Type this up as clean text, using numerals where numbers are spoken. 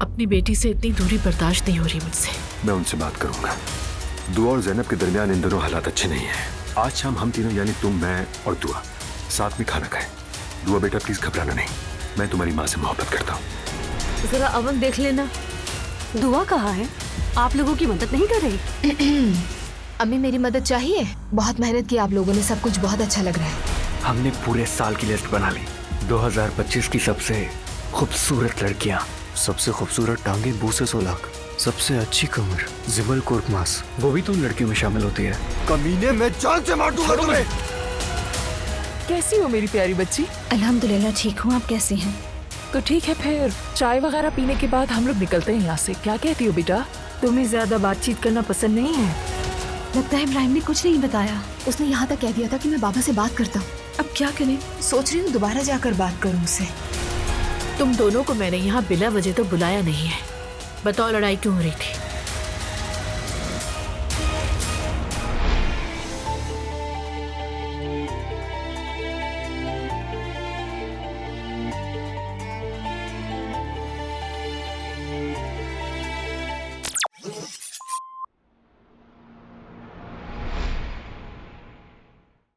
अपनी बेटी से इतनी दूरी बर्दाश्त नहीं हो रही मुझसे। मैं उनसे बात करूंगा। दुआ और जैनब के दरमियान इन दोनों हालात अच्छे नहीं है। आज शाम हम तीनों यानी तुम, मैं और दुआ साथ में खाना खाएं। दुआ बेटा प्लीज घबराना नहीं, मैं तुम्हारी माँ से मोहब्बत करता हूँ। जरा अवन देख लेना। दुआ कहाँ है? आप लोगों की मदद नहीं कर रही? अम्मी मेरी मदद चाहिए? बहुत मेहनत की आप लोगों ने, सब कुछ बहुत अच्छा लग रहा है। हमने पूरे साल की लिस्ट बना ली। 2025 की सबसे खूबसूरत लड़कियाँ। सबसे खूबसूरत टांगे बूसे सोलाक, सबसे अच्छी कमर जिबल कोर्कमास, वो भी तो उन लड़कियों में शामिल होती है। कमीने मैं जान से मार दूंगा तुम्हें। कैसी हो मेरी प्यारी बच्ची? अल्हम्दुलिल्लाह ठीक हूँ, आप कैसी हैं? तो ठीक है, फिर चाय वगैरह पीने के बाद हम लोग निकलते हैं यहाँ से। क्या कहती हो बेटा? तुम्हें ज्यादा बातचीत करना पसंद नहीं है? लगता है इब्राहिम ने कुछ नहीं बताया। उसने यहाँ तक कह दिया था कि मैं बाबा से बात करता हूँ। अब क्या करें? सोच रही हूँ दोबारा जाकर बात करूँ उससे। तुम दोनों को मैंने यहाँ बिला वजह तो बुलाया नहीं है। बताओ लड़ाई क्यों हो रही थी?